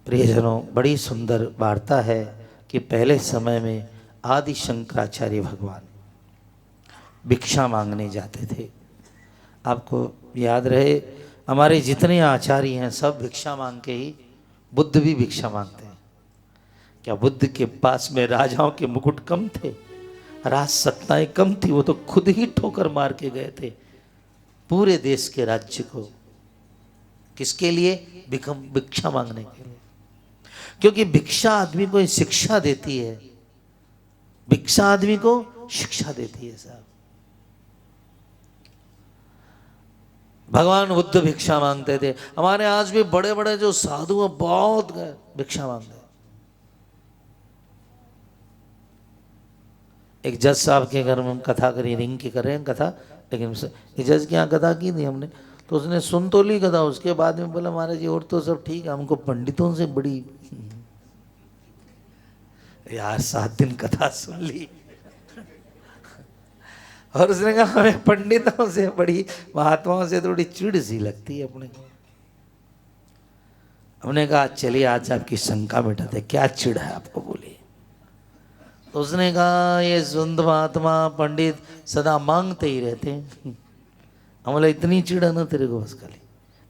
प्रियजनों, बड़ी सुंदर वार्ता है कि पहले समय में आदि शंकराचार्य भगवान भिक्षा मांगने जाते थे। आपको याद रहे, हमारे जितने आचार्य हैं सब भिक्षा मांग के ही, बुद्ध भी भिक्षा मांगते हैं। क्या बुद्ध के पास में राजाओं के मुकुट कम थे, राज सत्ताएं कम थी? वो तो खुद ही ठोकर मार के गए थे पूरे देश के राज्य को। किसके लिए? भिक्षा मांगने के लिए। क्योंकि भिक्षा आदमी को शिक्षा देती है, भिक्षा आदमी को शिक्षा देती है साहब। भगवान बुद्ध भिक्षा मांगते थे। हमारे आज भी बड़े बड़े जो साधु हैं बहुत भिक्षा मांगते हैं। एक जज साहब के घर में हम कथा करी, रिंग की कर रहे हैं कथा, लेकिन जज के यहाँ कथा की थी हमने, तो उसने सुन तो ली कथा, उसके बाद में बोला महाराज जी और तो सब ठीक है, हमको पंडितों से बड़ी यार 7 दिन कथा सुन ली और उसने कहा हमें पंडितों से बड़ी, महात्माओं से थोड़ी चिढ़ सी लगती है अपने को। हमने कहा चलिए आज आपकी शंका मिटाते, क्या चिढ़ है आपको, बोलिए। तो उसने कहा ये संत महात्मा पंडित सदा मांगते ही रहते हैं। हम बोले इतनी चिढ़ है ना तेरे को? बस खाली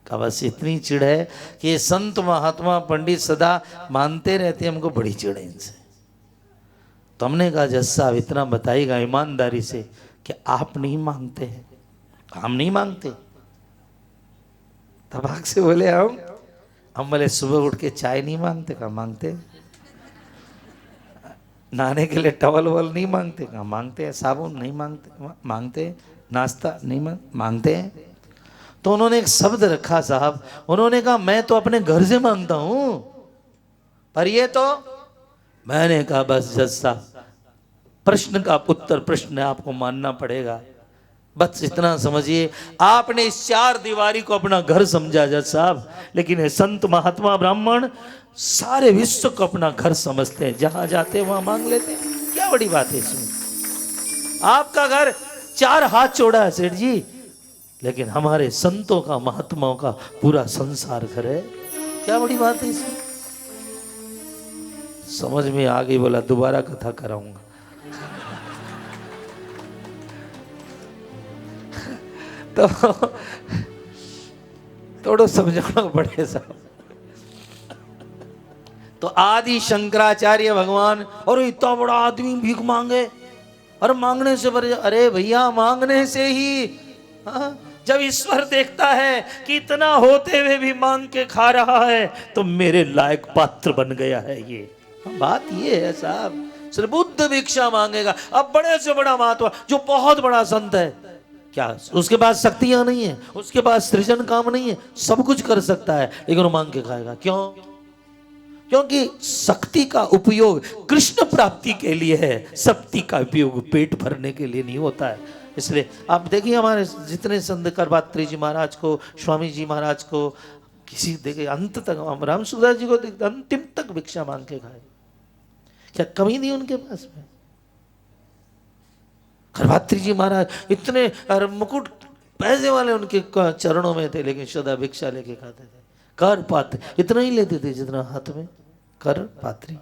कहा बस इतनी चिढ़ है कि ये संत महात्मा पंडित सदा मानते रहते हैं, हमको बड़ी चिढ़ है इनसे। तो हमने कहा जज साहब इतना बताइएगा ईमानदारी से कि आप नहीं मांगते हैं? हम नहीं मांगते। तबाक से बोले हम बोले सुबह उठ के चाय नहीं मांगते? कहा मांगते। नहाने के लिए टवल वल नहीं मांगते? कहा मांगते हैं। साबुन नहीं मांगते? मांगते। नाश्ता नहीं मांगते हैं। तो उन्होंने एक शब्द रखा साहब, उन्होंने कहा मैं तो अपने घर से मांगता हूं, पर ये तो। मैंने कहा बस जज साहब प्रश्न का उत्तर प्रश्न है, आपको मानना पड़ेगा। बस इतना समझिए, आपने इस 4 दीवारी को अपना घर समझा जज साहब, लेकिन ये संत महात्मा ब्राह्मण सारे विश्व को अपना घर समझते हैं, जहां जाते हैं वहां मांग लेते हैं। क्या बड़ी बात है इसमें? आपका घर 4 हाथ चौड़ा है सेठ जी, लेकिन हमारे संतों का महात्माओं का पूरा संसार घर है। क्या बड़ी बात है इसमें? समझ में आ गई? बोला दोबारा कथा कराऊंगा। तो थोड़ा समझाना पड़े साहब। तो आदि शंकराचार्य भगवान, और इतना बड़ा आदमी भीख मांगे, और मांगने से बड़े, अरे भैया मांगने से ही जब ईश्वर देखता है कि इतना होते हुए भी मांग के खा रहा है तो मेरे लायक पात्र बन गया है ये। बात ये है साहब, सिर्फ बुद्ध भिक्षा मांगेगा। अब बड़े से बड़ा महात्मा जो बहुत बड़ा संत है, क्या उसके पास शक्तियां नहीं है, उसके पास सृजन काम नहीं है, सब कुछ कर सकता है, लेकिन वो मांग के खाएगा क्यों? क्योंकि शक्ति का उपयोग कृष्ण प्राप्ति के लिए है, शक्ति का उपयोग पेट भरने के लिए नहीं होता है। इसलिए आप देखिए हमारे जितने संत करपात्री जी महाराज को, स्वामी जी महाराज को, किसी देखिए अंत तक, राम सुखदास जी को अंतिम तक भिक्षा मांग के खाए। क्या कमी नहीं उनके पास में? करपात्री जी महाराज इतने मुकुट पैसे वाले उनके चरणों में थे, लेकिन सदा भिक्षा लेके खाते थे। कर पात्र इतना ही लेते थे जितना हाथ में कर पात्री।